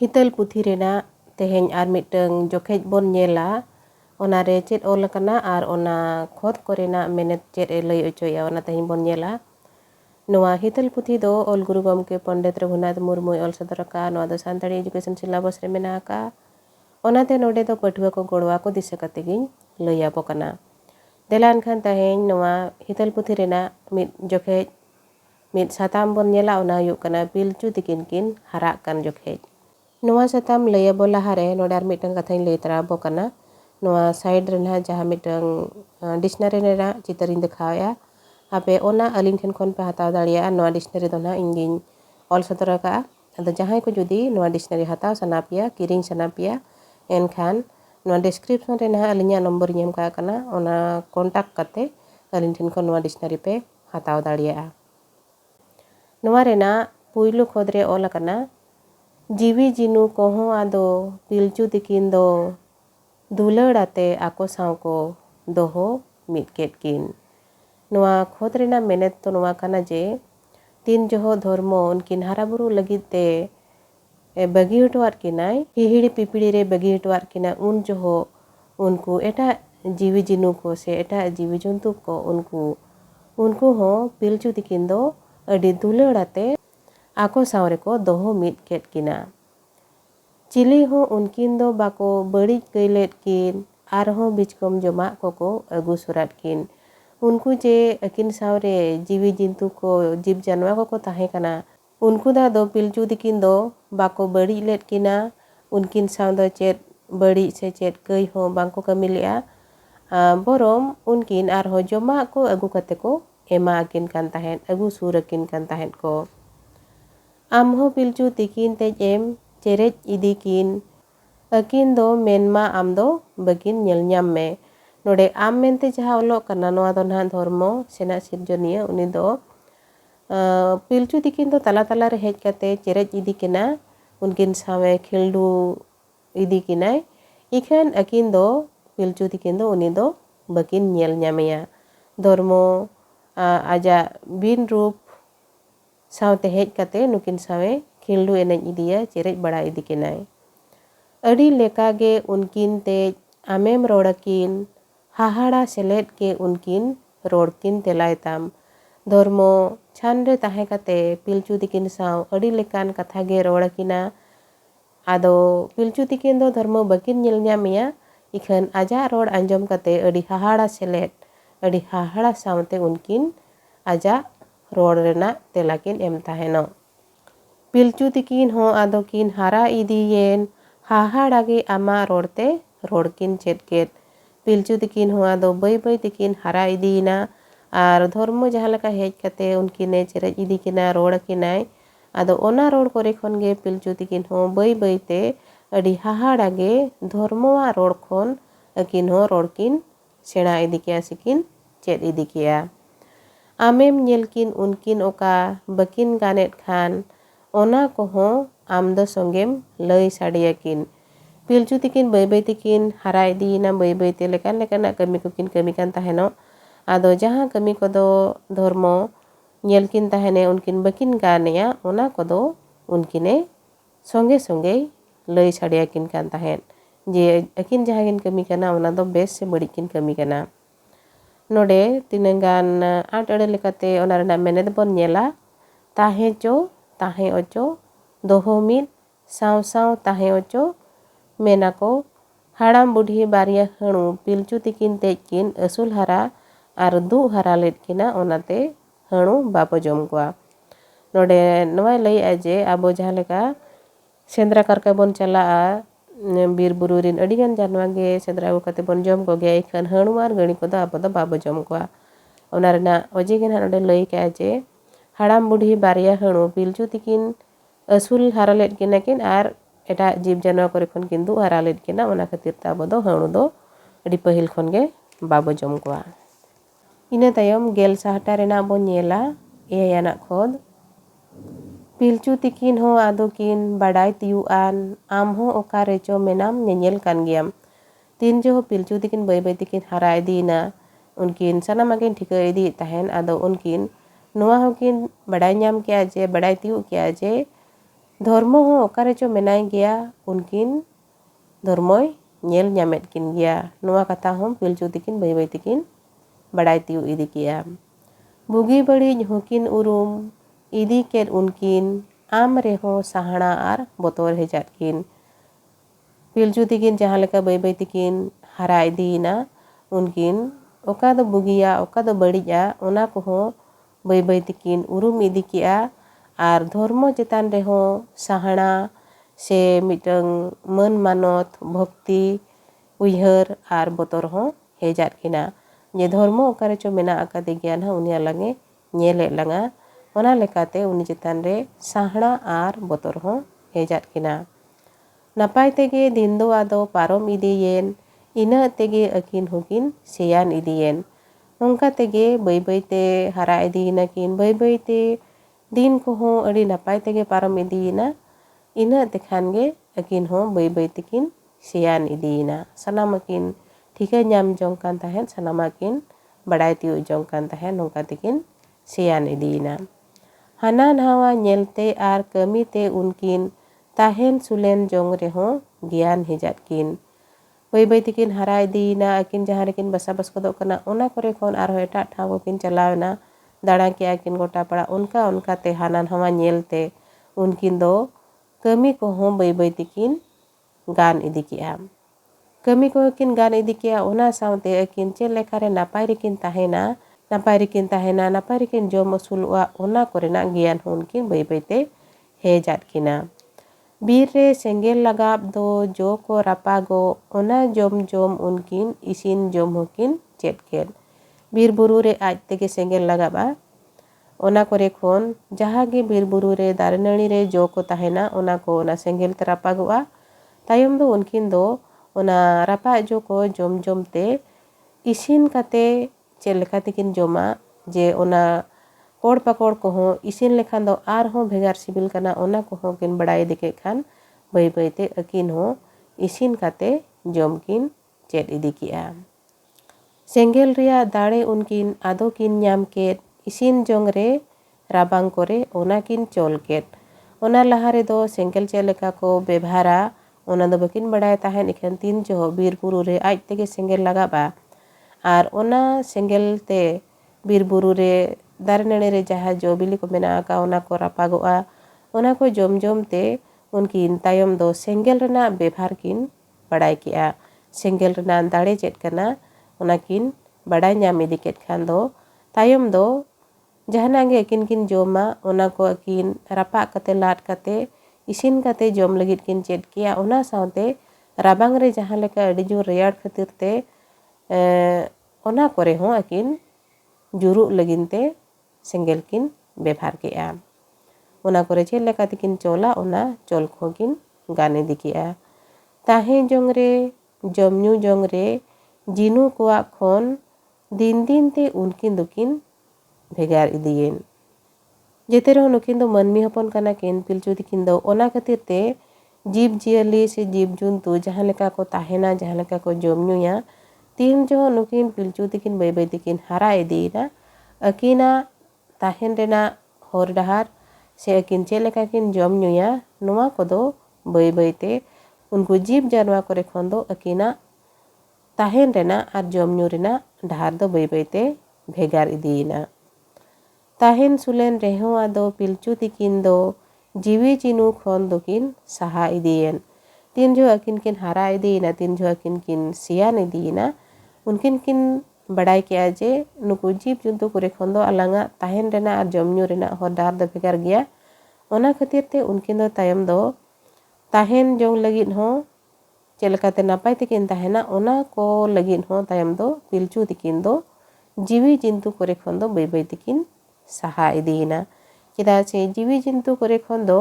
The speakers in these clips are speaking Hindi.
हितल पुथी रेना तेहेñ आर मिटंग जोखेज बोन नेला ओनारे चेद ओल कना आर ओना खोद कोरेना मेनेत चेद ए लई ओचोया ओना तेहेñ बोन नेला नोआ हितल पुथी दो ओल गुरु गमके पंडित रघुनाथ मुर्मू ओल सदरका नोआ दो सानताड़ी एजुकेशन सिलेबस रे मेना का ओनाते नोडे दो पठुआ को गोड़वा को दिशा कतेगिñ लई आपो कना देला एनखान तेहेñ नोआ हितल पुथी रेना मिट जोखेज मिट साताम बोन नेला ओना हुयुग कना पिलचु तिकिन किन हाराग कान जोखेज नोआ साताम लई आबो लाहारे नोडे आर मिटंग कथाñ लई तरा आबो कना नोआ साइड रे ना जहाँ मिटंग डिक्शनारी रेना चितरिñ देखाया आपे ओना अलिंग ठेन खन पे हताव दाड़िया नोआ डिक्शनारी दो ना इंगिñ ऑल सदर का अदो जहाँ को जुदी नोआ डिक्शनारी हताव सना पिया किरिñ सना पिया एनखान नोआ डिस्क्रिप्शन रे ना अलिंगा नंबर एम का कना ओना कॉन्टैक्ट कते अलिंग ठेन खन नोआ डिक्शनारी पे हताव दाड़िया नोआ रेना पुइलु खोद रे ओल कना जीवी जिनु कोहों आदो पिलचु तिकिन दो दुलड़ाते आको साव को दोहो मिटकेट किन नोआ खोद रेना मेनेत तो नोआ कना जे तीन जोहो धर्मो उनकिन हाराबुरु लगित ते बगी हटवार किनाय हिहिड़ी पिपिड़ी रे बगी हटवार किना उन जोहो उनको एटा जीवी जिनु को से एटा जीवी जंतु को उनको हो पिलचु तिकिन दो अडी दुलड़ाते आको सावरे को दोहो मिटकेट किना चिली हो उनकिन दो बाको बड़ी गईलेट किन आरहो बिचकम जमा को अगु सुराट किन उनको जे अकिन सावरे जीवी जंतु को जीव जानवर को ताहे कना उनको दा दो पिलचु दिकिन दो बाको बड़ी लेट किना उनकिन साव दो चेत बड़ी से चेत कई हो बांको कमी लिया बोरोम उनकिन आरहो जमा को अगु कते को एमा अकिन कान ताहेन अगु सुर अकिन कान ताहेन को आमहो पिलचु तिकिन तेज एम चेरेज इदी किन अकिन दो मेनमा आम दो बकिन नेलnyam में नोडे आम मेनते जहाँ ओलो कना नोआ दो ना धर्मो सेना सिरजनिया उनी दो पिलचु तिकिन दो तला तला रे हेज कते चेरेज इदी किना उनकिन सावे खिलडू इदी किनाय इखन अकिन दो पिलचु तिकिन दो उनी दो बकिन नेलnyamया धर्मो आजा बिन रूप सावते हेज कते नुकिन सावे खिलडू एनेज इदिया चेरेज बड़ा इदी किनाय अड़ी लेका गे उनकिन तेज आमेम रोड़किन हाहाड़ा सेलेट के उनकिन रोड़किन तेलायताम धर्मो छान रे ताहे कते पिलचु तिकिन साव अड़ी लेकान कथा गे रोड़किना आदो पिलचु तिकिन दो धर्मो बकिन नेलnyamया इखन आजा रोड़ आंजम कते अड़ी हाहाड़ा सेलेट अड़ी हाहाड़ा सावते उनकिन आजा रोड़ रेना तेलाकिन एम ताहेनो पिलचु तिकिन हो आदो किन हारा इदियेन हाहाड़ागे आमा रोड़ते रोड़किन चेदकेट पिलचु तिकिन हो आदो बई बई तिकिन हारा इदियना आर धर्मो जहाँ लका हेज कते उनकिने चेरेज इदी किना रोड़ किनाय आदो ओना रोड़ कोरे खन गे पिलचु तिकिन हो बई बई ते अड़ी हाहाड़ागे धर्मोआ रोड़ खन अकिन हो रोड़किन सेना इदी किया सिकिन चेद इदी किया आमेम नेलकिन उनकिन ओका बकिन गानेट खान ओना कोहो आमदो संगेम लई साड़ियाकिन पिलचु तिकिन बई बई तिकिन हारा इदीना बई बई ते लेकान लेकाना कमी कोकिन कमी कान ताहेनो आदो जहाँ कमी कोदो धर्मो नेलकिन ताहेने उनकिन बकिन गानेया ओना कोदो उनकिने संगे संगे लई साड़ियाकिन कान ताहेन जे अकिन जहाँ किन कमी कना ओना दो बेस से बड़ी किन कमी कना नोडे तिनंगान आठ अड़े लेकाते ओना रेना मेनेद बोन नेला ताहे चो ताहे ओचो दोहो मिद साव साव ताहे ओचो मेना को हाड़ाम बुढ़ी बारिया हणु पिलचु तिकिन तेज किन असुल हारा आर दु हारा लेट किना ओनाते हणु बापो जम कोआ नोडे नवाय लई आजे आबो जहाँ लेका सेंद्रा करका बोन चला बीर बुरु रिन अडिगान जानवा गे सेंद्रा अगु कते बोन जम को गया इखन हणु आर गणी को दो आबो दो बाबो जम कोआ ओना रेना ओजे गे ना नोडे लई के आजे हाड़ाम बुढ़ी बारिया हणु पिलचु तिकिन असुल हारा लेट किना किन आर एटा जीव जानवर करे खन किन दु हारा लेट किना ओना खातिर ता आबो दो हणु दो अडी पहिल खन गे बाबो जम कोआ इना तायम गेल साहटा रेना बो नेला एयाना खोद पिलचु तिकिन हो आदो किन बाडाय तियुआन आम हो ओका रेचो मेनाम नेनेल कान गियाम तीन जो पिलचु तिकिन बई बई तिकिन हारा इदीना उनकिन सानामाकिन ठिका इदी ताहेन आदो उनकिन नोआ होकिन बडाय ᱧᱟᱢ किया जे बडाय तियु किया जे धर्म हो ओकारे चो मेनाय गया उनकिन धर्मय ñel ñamet kin gया नोआ कथा हम पिलचू तिकिन बाई बाई तिकिन बड़ाई तिउ इदी किया बुगी बड़ी होकिन उरुम इदी केद उनकिन आम रेहो सहाना आर बतोर हेजात किन पिलचू तिकिन जहाँ लेका बाई बाई तिकिन हरा इदीना उनकिन ओका दो बुगिया ओका दो बड़िया ओना को बाई बाई तिकिन उरुम इदी किया आर धर्म चेतान रेहो सहाना से मिटंग मन मानत भक्ति उयहर आर बतर हो हेजात किना जे धर्म ओकारे चो मेना आकादे गियान हा उनिया लंगे ñele लंगा ओना लेकाते उनी चेतान रे सहाना आर बतर हो हेजात किना नापाय तेगे दिन दो आदो पारम इदियेन इना तेगे अकिन होकिन सेयान इदियेन नोंका तेगे बाई बाई ते हरा इदियना किन बाई बाई ते दिन को हो अड़ी नापाय तेगे पारम इदियना इना तेखान गे अकिन हो बाई बाई तेकिन सेयान इदियना सनामकिन ठीका ñam jong kan tahen sanamakin badai tiu jong kan tahen nongka tekin seyan idina hana nawa ñelte ar kami te unkin tahen sulen jong reho gian hejat kin by by तेकिन हरा इदीना अकिन जहाँ रेकिन बसा बस को कना ओना करे खोन आरो एटा ठाव किन चलावना दाड़ा के आकिन गोटा पड़ा उनका उनका ते हाना नवा ñelte उनकिन दो कमी को हो बाई बाई तेकिन गान इदी किया कमी को किन गान इदी किया ओना साउते अकिन चे लेखारे नापाय रेकिन ताहेना नापाय रेकिन जम असुलवा ओना कोरेना ज्ञान हो उनकिन बाई बाई ते हेजात किना बीर रे सेंगेल लगाब दो जो को रापागो ओना जम जम उनकिन इसिन जम होकिन चेत केन बीर बुरु रे आज तेगे सेंगेल लगाबा ओना कोरे खोन जहाँ गे बीर बुरु रे दारे नड़ी रे जो को ताहेना ओना को ओना सेंगेल ते रापागोआ तायम दो उनकिन दो ओना रापा जो को जम जम ते इसिन काते चेल लेखा तेकिन जमा जे ओना कोड़ पकोड़ को हो इसिन लेखान दो आर हो भेगार सिबिल कना ओना को हो किन बड़ाई दिखे खान बाई बाई ते अकिन हो इसिन काते जम किन चेत इदी किया सेंगेल रिया दाड़े उनकिन आदो किन ñam केत इसिन जंग रे राबांग करे ओना किन चोल केत ओना लहा रे दो सेंगेल चे लेका को बेभारा ओना दो बकिन बड़ाई ताहेन इखन तीन जो बीर बुरु रे आज तेगे सेंगेल लगाबा आर ओना सेंगेल ते बीर बुरु रे दारे नड़े रे जहाँ जो बिली को मेना का ओना को रापागोआ ओना को जम जम ते उनकिन तायम दो सेंगेल रना बेभार किन बड़ाई किया सेंगेल रना दाड़े चेत कना ओना किन बड़ाई ñam इदी केत खान दो तायम दो जहाँ गे अकिन किन जमा ओना को अकिन रापा कते लाट कते इसिन कते जम लगित किन चेत किया ओना साउते राबांग रे जहाँ लेका अड़ी जो रेयाड़ खातिर ते ओना करे हो अकिन जुरु लगिन ते सेंगेल किन बेभार केआ ओना करे चे लेका तेकिन चोला ओना चोल को किन गाने दिकिया ताहे जंग रे जमन्यू जंग रे जिनु कोआ खोन दिन दिन ते उनकिन दुकिन भेगार इदियेन जेते रहो नुकिन दो मनमी हपन कना किन पिलचू तिकिन दो ओना खातिर ते जीव जियली से जीव जुंतु जहाँ लेका को ताहेना जहाँ लेका को जमन्यूया तीन जो नुकिन पिलचू तिकिन बाई बाई तिकिन हरा इदीना अकिना ताहेन रेना होर डहार से अकिन चे लेका किन जमन्यूया नुआ को दो बाई बाई ते उनको जीव जानवा करे खोन दो अकिना ताहेन रेना आर जमन्यू रेना डहार दो बाई बाई ते भेगार इदीना ताहेन सुलेन रेहो आदो पिलचू तिकिन दो जीवी चिनु खोन दोकिन सहा इदीयन तीन जो अकिन किन हरा इदीना तीन जो अकिन किन सियान इदीना उनकिन किन बड़ाई किया जे नुकु जीव जंतु को रेखोन दो अलंगा ताहेन रेना आर जमन्यू रेना होर डहार दो भेगार गया ओना खातिर ते उनकिन दो तायम दो ताहेन जंग लगिन हो चेलकाते नापाय तेकिन ताहेना ओना को लगिन हो तायम दो पिलचू तिकिन दो जीवी जंतु को रेखोन दो बाई बाई तेकिन सहा इदीना चेदा से जीवी जंतु को रेखोन दो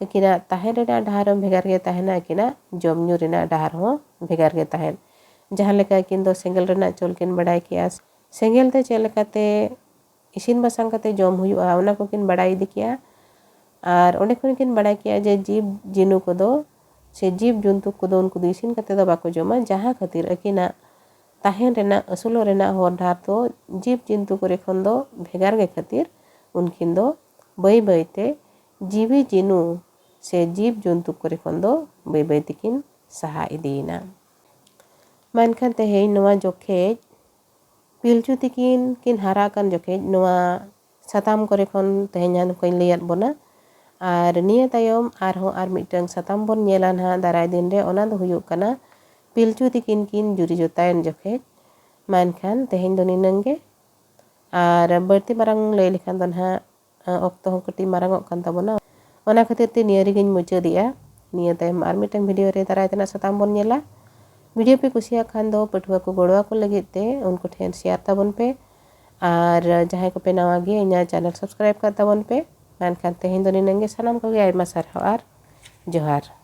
अकिना ताहेन रेना डहार भेगार गे ताहेना अकिना जमन्यू रेना डहार हो भेगार गे ताहेन जहाँ लेका किन दो सेंगेल रेना चोल किन बड़ाई किया सेंगेल ते चेलकाते इसिन बसांग काते जम हुयुआ ओना को किन बड़ाई इदी किया आर ओंडे खन किन बड़ाई किया जे जीव जिनु को दो से जीव जंतु को दो उनको इसिन काते दो बाको जमा जहाँ खातिर अकिना ताहेन रेना असुलो रेना होर डहार दो जीव जंतु को रेखोन दो भेगार गे खातिर उनकिन दो बाई बाई ते जीवी जिनु से जीव जंतु करे खन दो बै बै तकिन साहा इदीना मेनखान तेहेñ नोवा जोखेज पिलचु तकिन किन हारा कान जोखेज नोवा साताम करे खन तेहेñ हान कोई लैयात बोना और निया तायम आर मिटंग साताम बोन नेला ना दाराय दिन रे ओना दो हुयुग कना पिलचु तकिन किन जुरी जोतायन जोखेज मेनखान तेहेñ दो निनंगे और बढ़ती मारंग लय लेखान दो ना ऑक्तो हो कटी मारंगोग कान ताबोना ओना खातिर ते निया रेगिñ मुचादिया निया तायम आर मिटंग वीडियो रे दाराय तेना साताम बोन नेला वीडियो पे कुसिया खान दो पटुआ को गोड़वा को लगित ते उनको ठेन शेयर ताबन पे और जहां को पे नवा गे इना चैनल सब्सक्राइब कर ताबन पे मेनखान तेहेñ दो निनंगे सनाम को गे आयमा सारहाव आर जोहार।